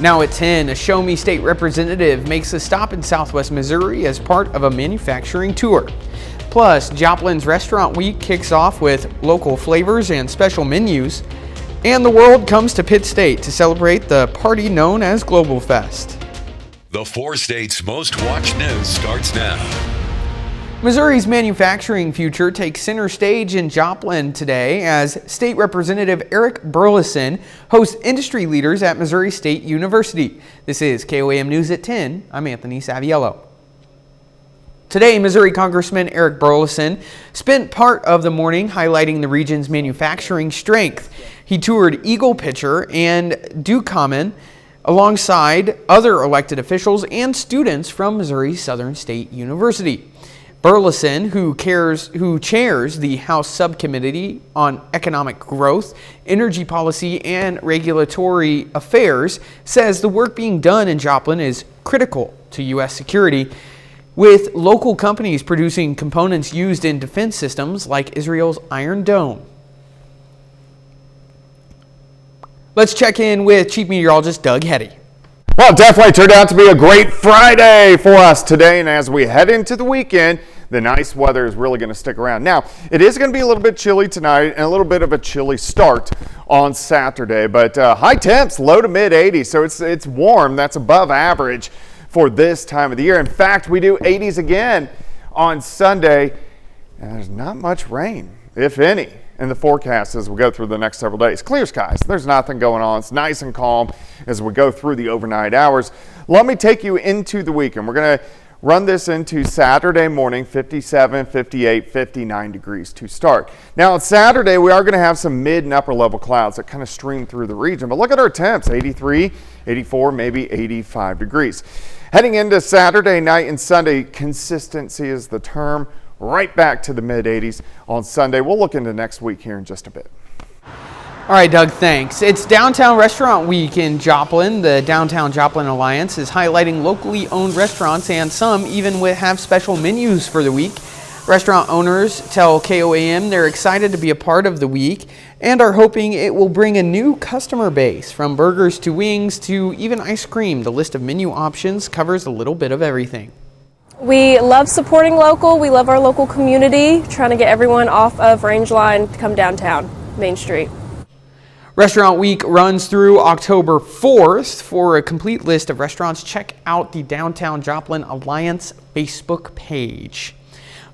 Now at 10, a Show Me State representative makes a stop in Southwest Missouri as part of a manufacturing tour. Plus, Joplin's Restaurant Week kicks off with local flavors and special menus. And the world comes to Pitt State to celebrate the party known as Global Fest. The 4 states' most watched news starts now. Missouri's manufacturing future takes center stage in Joplin today as State Representative Eric Burleson hosts industry leaders at Missouri State University. This is KOAM News at 10. I'm Anthony Saviello. Today, Missouri Congressman Eric Burleson spent part of the morning highlighting the region's manufacturing strength. He toured Eagle Pitcher and Duke Common alongside other elected officials and students from Missouri Southern State University. Burleson, who chairs the House Subcommittee on Economic Growth, Energy Policy, and Regulatory Affairs, says the work being done in Joplin is critical to U.S. security, with local companies producing components used in defense systems like Israel's Iron Dome. Let's check in with Chief Meteorologist Doug Heddy. Well, it definitely turned out to be a great Friday for us today, and as we head into the weekend, the nice weather is really going to stick around. Now, it is going to be a little bit chilly tonight and a little bit of a chilly start on Saturday, but high temps, low to mid 80s, so it's warm. That's above average for this time of the year. In fact, we do 80s again on Sunday, and there's not much rain, if any, in the forecast as we go through the next several days. Clear skies. There's nothing going on. It's nice and calm as we go through the overnight hours. Let me take you into the weekend. We're going to run this into Saturday morning, 57, 58, 59 degrees to start. Now on Saturday, we are going to have some mid and upper level clouds that kind of stream through the region. But look at our temps, 83, 84, maybe 85 degrees. Heading into Saturday night and Sunday, consistency is the term. Right back to the mid 80s on Sunday. We'll look into next week here in just a bit. All right, Doug, thanks. It's Downtown Restaurant Week in Joplin. The Downtown Joplin Alliance is highlighting locally owned restaurants, and some even have special menus for the week. Restaurant owners tell KOAM they're excited to be a part of the week and are hoping it will bring a new customer base, from burgers to wings to even ice cream. The list of menu options covers a little bit of everything. We love supporting local. We love our local community, trying to get everyone off of Range Line to come downtown, Main Street. Restaurant Week runs through October 4th. For a complete list of restaurants, check out the Downtown Joplin Alliance Facebook page.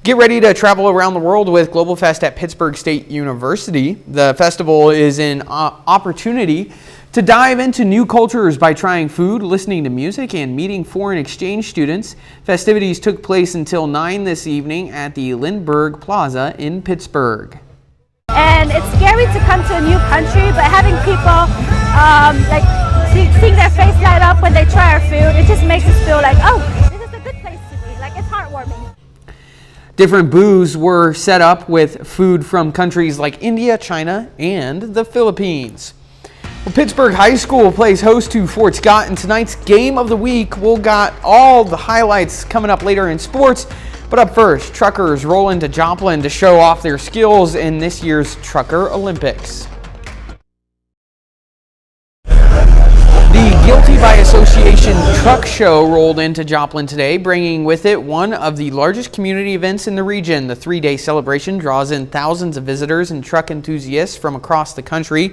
Get ready to travel around the world with Global Fest at Pittsburgh State University. The festival is an opportunity to dive into new cultures by trying food, listening to music, and meeting foreign exchange students. Festivities took place until 9 this evening at the Lindbergh Plaza in Pittsburgh. And it's scary to come to a new country, but having people seeing their face light up when they try our food, it just makes us feel like, oh, this is a good place to be. Like, it's heartwarming. Different booths were set up with food from countries like India, China, and the Philippines. Well, Pittsburgh High School plays host to Fort Scott in tonight's game of the week. We'll got all the highlights coming up later in sports. But up first, truckers roll into Joplin to show off their skills in this year's Trucker Olympics. The Guilty by Association Truck Show rolled into Joplin today, bringing with it one of the largest community events in the region. The 3-day celebration draws in thousands of visitors and truck enthusiasts from across the country.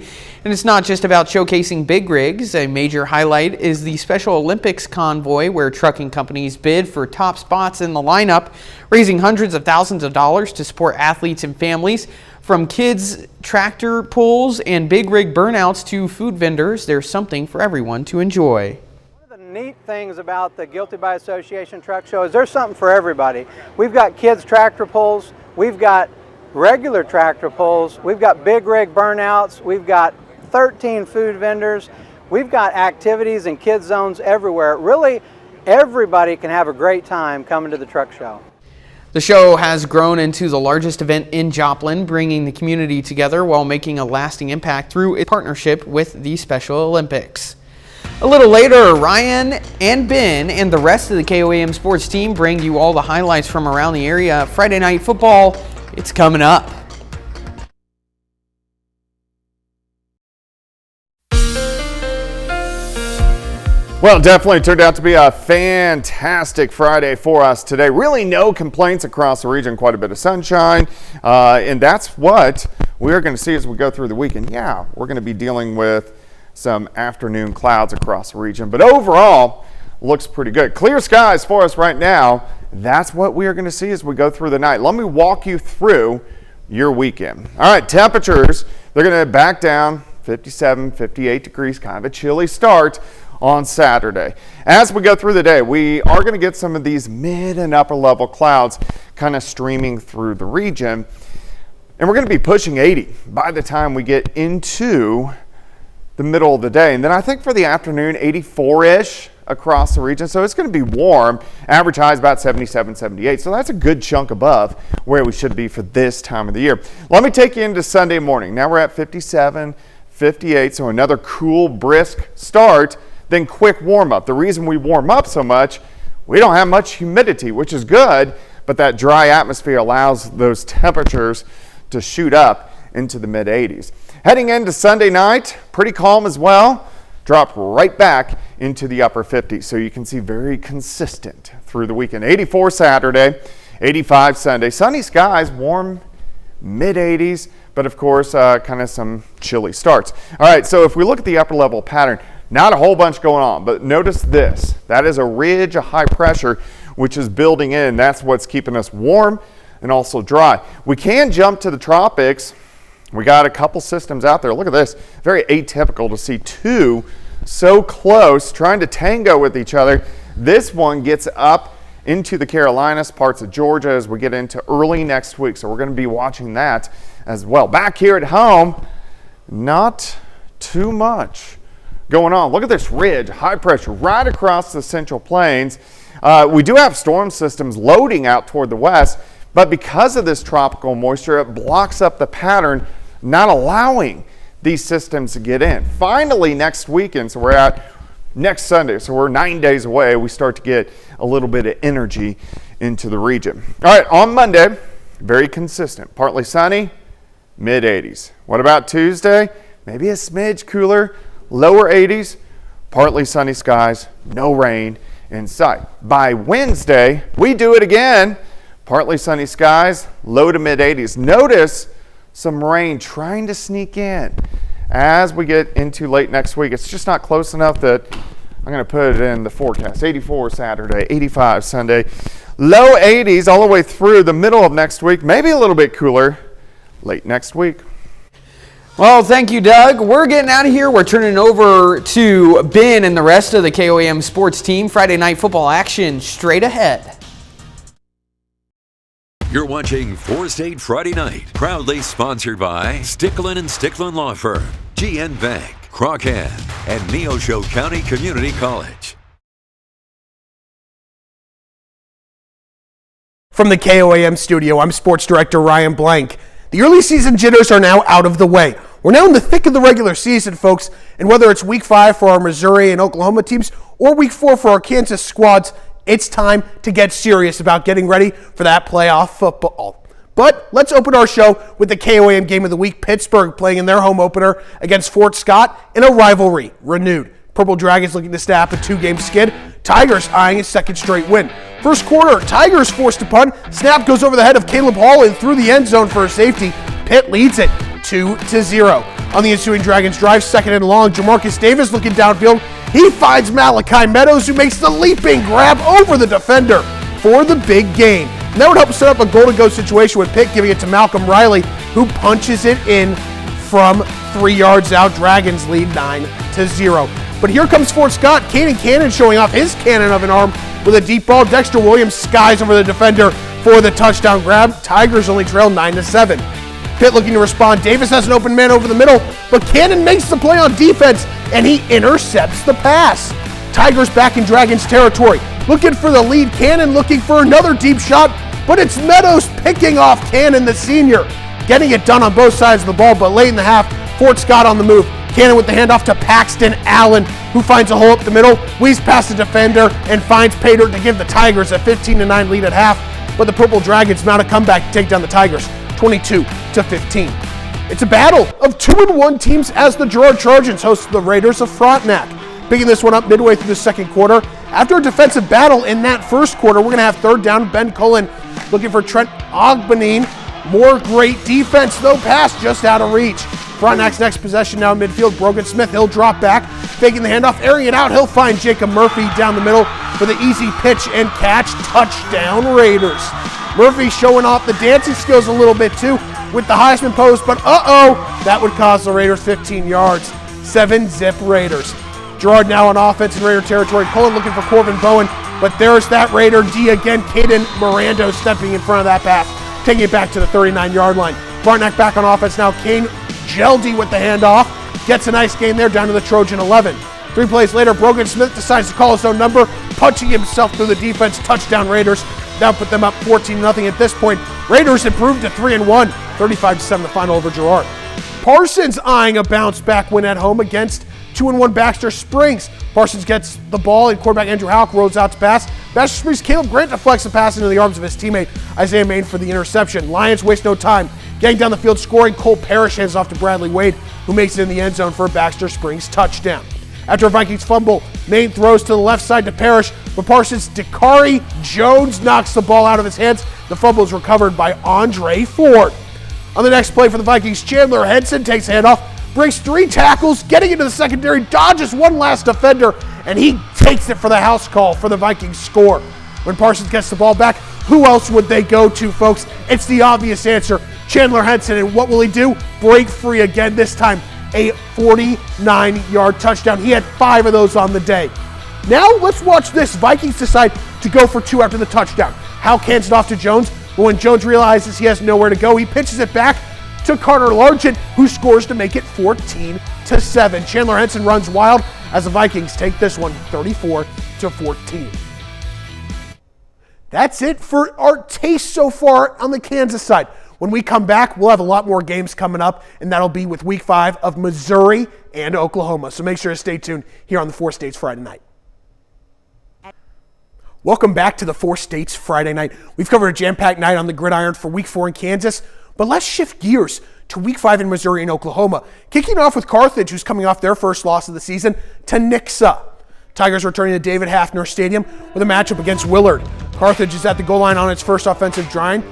And it's not just about showcasing big rigs. A major highlight is the Special Olympics convoy, where trucking companies bid for top spots in the lineup, raising hundreds of thousands of dollars to support athletes and families. From kids' tractor pulls and big rig burnouts to food vendors, there's something for everyone to enjoy. One of the neat things about the Guilty by Association Truck Show is there's something for everybody. We've got kids' tractor pulls, we've got regular tractor pulls, we've got big rig burnouts, we've got 13 food vendors, we've got activities and kids zones everywhere. Really, everybody can have a great time coming to the truck show. The show has grown into the largest event in Joplin, bringing the community together while making a lasting impact through its partnership with the Special Olympics. A little later, Ryan and Ben and the rest of the KOAM sports team bring you all the highlights from around the area. Friday night football, it's coming up. Well, it definitely turned out to be a fantastic Friday for us today. Really no complaints across the region, quite a bit of sunshine. And that's what we're going to see as we go through the weekend. Yeah, we're going to be dealing with some afternoon clouds across the region, but overall looks pretty good. Clear skies for us right now. That's what we are going to see as we go through the night. Let me walk you through your weekend. All right, temperatures, they're going to back down 57, 58 degrees, kind of a chilly start on Saturday. As we go through the day, we are going to get some of these mid and upper level clouds kind of streaming through the region. And we're going to be pushing 80 by the time we get into the middle of the day. And then I think for the afternoon, 84-ish across the region. So it's going to be warm. Average high is about 77, 78. So that's a good chunk above where we should be for this time of the year. Let me take you into Sunday morning. Now we're at 57, 58. So another cool, brisk start. Then quick warm up. The reason we warm up so much, we don't have much humidity, which is good, but that dry atmosphere allows those temperatures to shoot up into the mid 80s. Heading into Sunday night, pretty calm as well. Drop right back into the upper 50s. So you can see very consistent through the weekend. 84 Saturday, 85 Sunday. Sunny skies, warm mid 80s, but of course, kind of some chilly starts. All right, so if we look at the upper level pattern, not a whole bunch going on, but notice this. That is a ridge of high pressure, which is building in. That's what's keeping us warm and also dry. We can jump to the tropics. We got a couple systems out there. Look at this. Very atypical to see two so close trying to tango with each other. This one gets up into the Carolinas, parts of Georgia as we get into early next week. So we're going to be watching that as well. Back here at home, not too much going on. Look at this ridge, high pressure right across the Central Plains. We do have storm systems loading out toward the west, but because of this tropical moisture, it blocks up the pattern, not allowing these systems to get in. Finally, next weekend, so we're at next Sunday, so we're 9 days away, we start to get a little bit of energy into the region. All right, on Monday, very consistent. Partly sunny, mid 80s. What about Tuesday? Maybe a smidge cooler. Lower 80s, partly sunny skies, no rain in sight. By Wednesday, we do it again. Partly sunny skies, low to mid 80s. Notice some rain trying to sneak in as we get into late next week. It's just not close enough that I'm going to put it in the forecast. 84 Saturday, 85 Sunday, low 80s all the way through the middle of next week, maybe a little bit cooler late next week. Well, thank you, Doug. We're getting out of here. We're turning over to Ben and the rest of the KOAM sports team. Friday night football action straight ahead. You're watching 4 State Friday Night, proudly sponsored by Sticklin & Sticklin Law Firm, GN Bank, Crockett, and Neosho County Community College. From the KOAM studio, I'm Sports Director Ryan Blank. The early season jitters are now out of the way. We're now in the thick of the regular season, folks, and whether it's week 5 for our Missouri and Oklahoma teams or week 4 for our Kansas squads, it's time to get serious about getting ready for that playoff football. But let's open our show with the KOAM game of the week. Pittsburgh playing in their home opener against Fort Scott in a rivalry renewed. Purple Dragons looking to snap a 2-game skid. Tigers eyeing a second straight win. First quarter, Tigers forced to punt. Snap goes over the head of Caleb Hall and through the end zone for a safety. Pitt leads it 2-0. On the ensuing Dragons drive, second and long, Jamarcus Davis looking downfield. He finds Malachi Meadows, who makes the leaping grab over the defender for the big gain. And that would help set up a goal-to-go situation with Pitt giving it to Malcolm Riley, who punches it in from 3 yards out. Dragons lead 9-0. But here comes Fort Scott. Caden Cannon showing off his cannon of an arm with a deep ball. Dexter Williams skies over the defender for the touchdown grab. Tigers only trail 9-7. Pitt looking to respond. Davis has an open man over the middle, but Cannon makes the play on defense, and he intercepts the pass. Tigers back in Dragons territory. Looking for the lead. Cannon looking for another deep shot, but it's Meadows picking off Cannon, the senior. Getting it done on both sides of the ball, but late in the half, Fort Scott on the move. Cannon with the handoff to Paxton Allen, who finds a hole up the middle, weaves past the defender, and finds Pater to give the Tigers a 15-9 lead at half. But the Purple Dragons mount a comeback to take down the Tigers, 22-15. It's a battle of 2-1 teams as the Girard Trojans host the Raiders of Frontenac. Picking this one up midway through the second quarter. After a defensive battle in that first quarter, we're going to have third down. Ben Cullen looking for Trent Ogbenin. More great defense, though pass just out of reach. Frontenac's next possession now in midfield. Brogan Smith, he'll drop back, faking the handoff, airing it out. He'll find Jacob Murphy down the middle for the easy pitch and catch. Touchdown Raiders. Murphy showing off the dancing skills a little bit too with the Heisman pose, but that would cost the Raiders 15 yards. 7-zip Raiders. Gerard now on offense in Raider territory. Cullen looking for Corbin Bowen, but there's that Raider D again. Caden Mirando stepping in front of that pass, taking it back to the 39-yard line. Frontenac back on offense now. Kane Geldy with the handoff. Gets a nice gain there down to the Trojan 11. 3 plays later, Brogan Smith decides to call his own number, punching himself through the defense. Touchdown Raiders. Now put them up 14-0 at this point. Raiders improved to 3-1. 35-7 the final over Gerard. Parsons eyeing a bounce back win at home against 2-1 Baxter Springs. Parsons gets the ball and quarterback Andrew Halk rolls out to pass. Baxter Springs' Caleb Grant deflects the pass into the arms of his teammate Isaiah Main for the interception. Lions waste no time. Getting down the field scoring, Cole Parrish hands off to Bradley Wade, who makes it in the end zone for a Baxter Springs touchdown. After a Vikings fumble, Main throws to the left side to Parrish, but Parsons' Dakari Jones knocks the ball out of his hands. The fumble is recovered by Andre Ford. On the next play for the Vikings, Chandler Henson takes a handoff, breaks 3 tackles, getting into the secondary, dodges one last defender, and he takes it for the house call for the Vikings score. When Parsons gets the ball back, who else would they go to, folks? It's the obvious answer, Chandler Henson. And what will he do? Break free again, this time a 49-yard touchdown. He had 5 of those on the day. Now let's watch this. Vikings decide to go for 2 after the touchdown. Halk hands it off to Jones, but when Jones realizes he has nowhere to go, he pitches it back to Carter Largent, who scores to make it 14-7. Chandler Henson runs wild as the Vikings take this one 34-14. That's it for our taste so far on the Kansas side. When we come back, we'll have a lot more games coming up, and that'll be with Week 5 of Missouri and Oklahoma. So make sure to stay tuned here on the 4 States Friday Night. Welcome back to the 4 States Friday Night. We've covered a jam-packed night on the gridiron for Week 4 in Kansas, but let's shift gears to Week 5 in Missouri and Oklahoma. Kicking off with Carthage, who's coming off their first loss of the season, to Nixa. Tigers returning to David Hafner Stadium with a matchup against Willard. Carthage is at the goal line on its first offensive drive.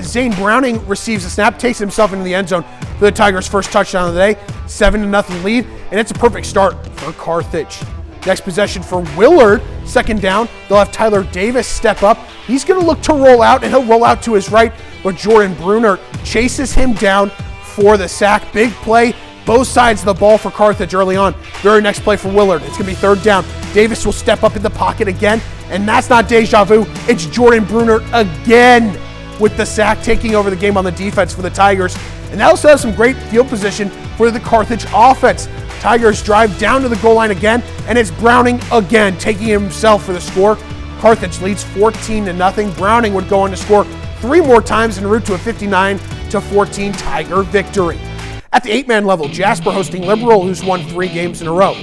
Zane Browning receives a snap, takes himself into the end zone for the Tigers' first touchdown of the day. 7-0 lead, and it's a perfect start for Carthage. Next possession for Willard, second down. They'll have Tyler Davis step up. He's going to look to roll out, and he'll roll out to his right, but Jordan Brunert chases him down for the sack. Big play, both sides of the ball for Carthage early on. Very next play for Willard. It's going to be third down. Davis will step up in the pocket again, and that's not deja vu. It's Jordan Brunert again with the sack, taking over the game on the defense for the Tigers. And they also have some great field position for the Carthage offense. Tigers drive down to the goal line again, and it's Browning again, taking himself for the score. Carthage leads 14-0. Browning would go on to score 3 more times en route to a 59-14 Tiger victory. At the 8-man level, Jasper hosting Liberal, who's won 3 games in a row.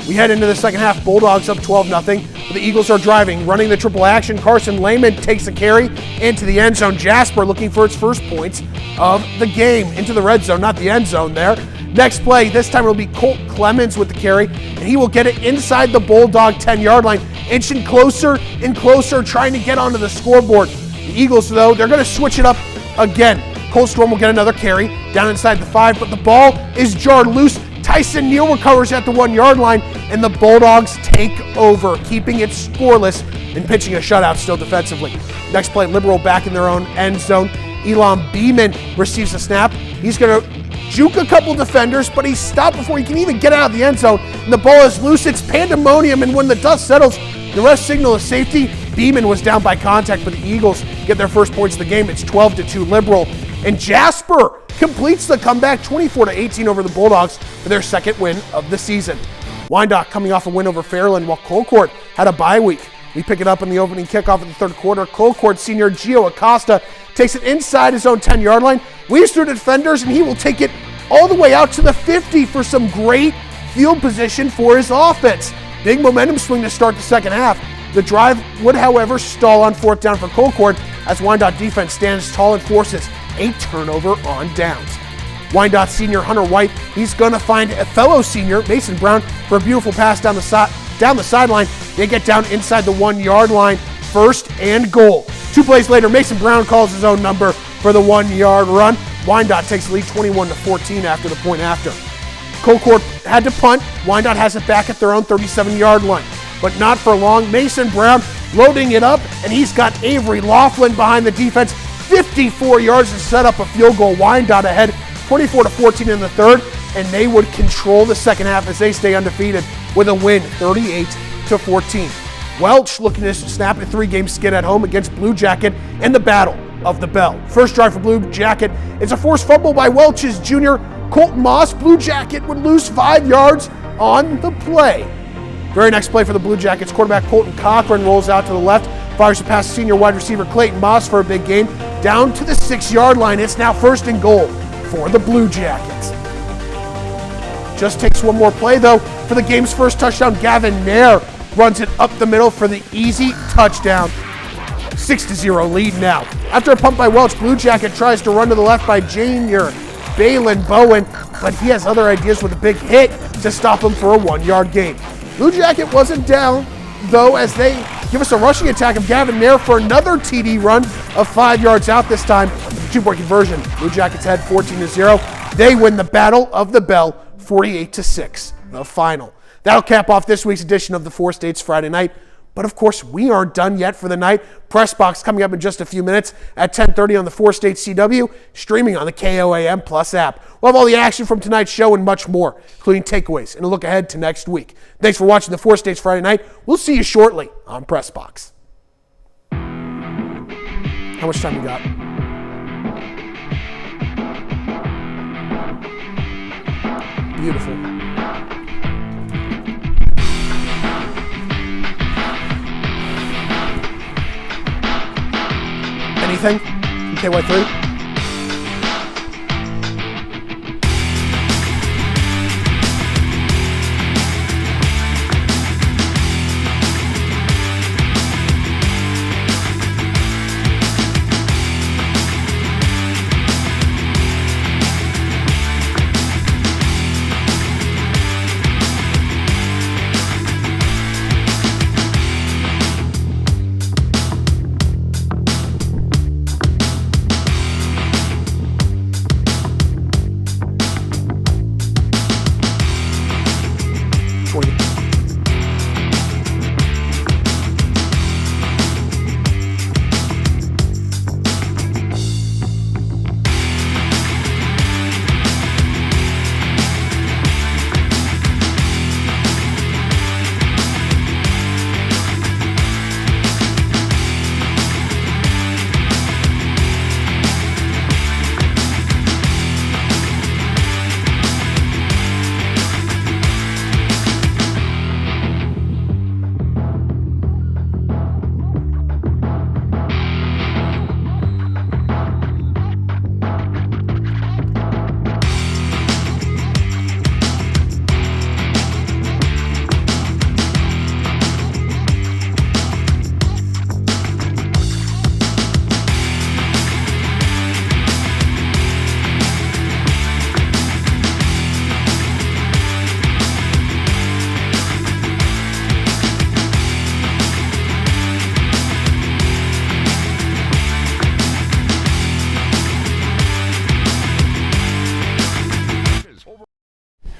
We head into the second half, Bulldogs up 12-0. The Eagles are driving, running the triple action. Carson Lehman takes the carry into the end zone. Jasper looking for its first points of the game into the red zone, not the end zone there. Next play, this time it'll be Colt Clemens with the carry, and he will get it inside the Bulldog 10-yard line, inching closer and closer, trying to get onto the scoreboard. The Eagles, though, they're going to switch it up again. Cole Storm will get another carry down inside the 5, but the ball is jarred loose. Tyson Neal recovers at the 1-yard line, and the Bulldogs take over, keeping it scoreless and pitching a shutout still defensively. Next play, Liberal back in their own end zone. Elam Beeman receives a snap. He's going to juke a couple defenders, but he's stopped before he can even get out of the end zone, and the ball is loose. It's pandemonium, and when the dust settles, the refs signal is safety. Beeman was down by contact, but the Eagles get their first points of the game. It's 12-2 Liberal. And Jasper completes the comeback 24-18 over the Bulldogs for their second win of the season. Wyandotte coming off a win over Fairland, while Colcord had a bye week. We pick it up in the opening kickoff of the third quarter. Colcord senior Gio Acosta takes it inside his own 10-yard line, weaves through defenders, and he will take it all the way out to the 50 for some great field position for his offense. Big momentum swing to start the second half. The drive would, however, stall on fourth down for Colcord as Wyandotte defense stands tall and forces a turnover on downs. Wyandotte senior Hunter White, he's going to find a fellow senior, Mason Brown, for a beautiful pass down the sideline. They get down inside the 1 yard line, 1st and goal. 2 plays later, Mason Brown calls his own number for the 1 yard run. Wyandotte takes the lead 21-14 after the point after. Colcord had to punt. Wyandotte has it back at their own 37-yard line. But not for long. Mason Brown loading it up, and he's got Avery Laughlin behind the defense. 54 yards to set up a field goal. Wyandotte ahead 24-14 in the third, and they would control the second half as they stay undefeated with a win 38-14. Welch looking to snap a 3-game skid at home against Blue Jacket in the Battle of the Bell. First drive for Blue Jacket. It's a forced fumble by Welch's junior Colton Moss. Blue Jacket would lose 5 yards on the play. Very next play for the Blue Jackets, quarterback Colton Cochran rolls out to the left, fires a pass to senior wide receiver Clayton Moss for a big gain, down to the 6-yard line. It's now 1st and goal for the Blue Jackets. Just takes one more play though for the game's first touchdown. Gavin Nair runs it up the middle for the easy touchdown. 6-0 lead now. After a pump by Welch, Blue Jacket tries to run to the left by junior Balin Bowen, but he has other ideas with a big hit to stop him for a 1-yard gain. Blue Jacket wasn't down, though, as they give us a rushing attack of Gavin Nair for another TD run of 5 yards out this time. With a 2-point conversion, Blue Jackets head 14-0. They win the Battle of the Bell 48-6, the final. That'll cap off this week's edition of the Four States Friday Night. But of course, we aren't done yet for the night. Press Box coming up in just a few minutes at 10:30 on the Four States CW, streaming on the KOAM Plus app. We'll have all the action from tonight's show and much more, including takeaways and a look ahead to next week. Thanks for watching the Four States Friday Night. We'll see you shortly on Press Box. How much time we got? Beautiful. Anything from KY3?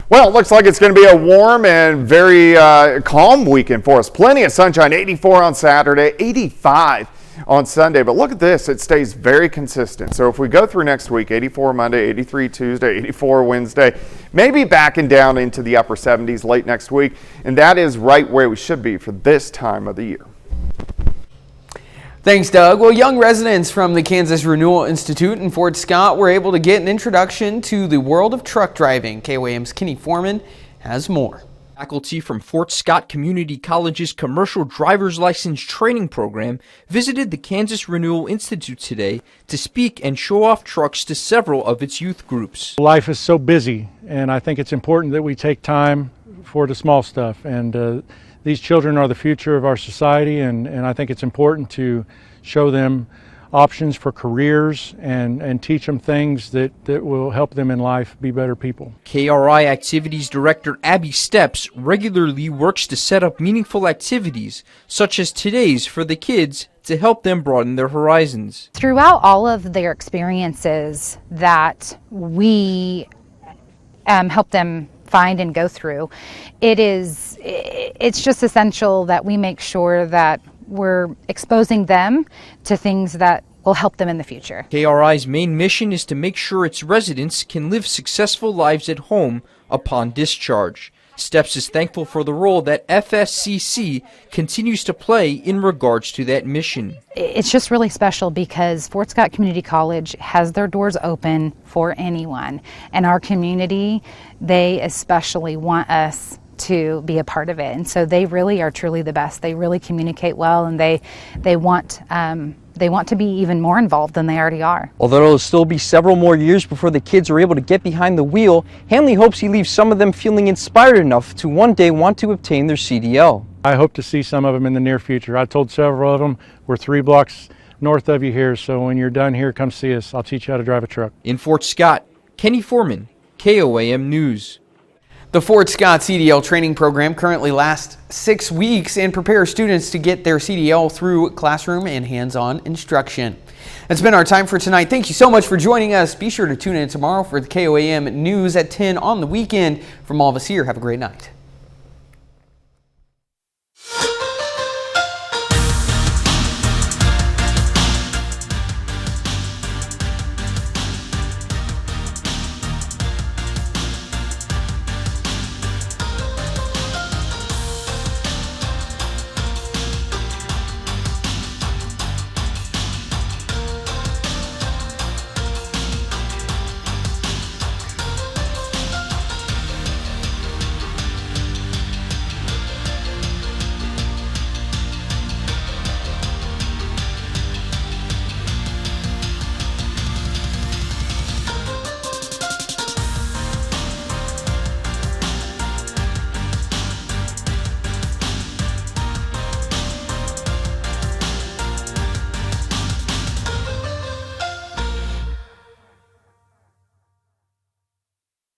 Well, it looks like it's going to be a warm and very calm weekend for us. Plenty of sunshine, 84 on Saturday, 85 on Sunday. But look at this, it stays very consistent. So if we go through next week, 84 Monday, 83 Tuesday, 84 Wednesday, maybe backing down into the upper 70s late next week. And that is right where we should be for this time of the year. Thanks, Doug. Well, young residents from the Kansas Renewal Institute in Fort Scott were able to get an introduction to the world of truck driving. KOAM's Kenny Foreman has more. Faculty from Fort Scott Community College's Commercial Driver's License Training Program visited the Kansas Renewal Institute today to speak and show off trucks to several of its youth groups. Life is so busy, and I think it's important that we take time for the small stuff. And these children are the future of our society, and I think it's important to show them options for careers and teach them things that will help them in life be better people. KRI Activities Director Abby Steps regularly works to set up meaningful activities, such as today's for the kids, to help them broaden their horizons. Throughout all of their experiences that we help them find and go through, it's just essential that we make sure that we're exposing them to things that will help them in the future. KRI's main mission is to make sure its residents can live successful lives at home upon discharge. Steps is thankful for the role that FSCC continues to play in regards to that mission. It's just really special because Fort Scott Community College has their doors open for anyone. And our community, they especially want us to be a part of it. And so they really are truly the best. They really communicate well, and they want to be even more involved than they already are. Although it'll still be several more years before the kids are able to get behind the wheel, Hanley hopes he leaves some of them feeling inspired enough to one day want to obtain their CDL. I hope to see some of them in the near future. I told several of them, we're 3 blocks north of you here, so when you're done here, come see us. I'll teach you how to drive a truck. In Fort Scott, Kenny Foreman, KOAM News. The Fort Scott CDL training program currently lasts 6 weeks and prepares students to get their CDL through classroom and hands-on instruction. That's been our time for tonight. Thank you so much for joining us. Be sure to tune in tomorrow for the KOAM News at 10 on the weekend. From all of us here, have a great night.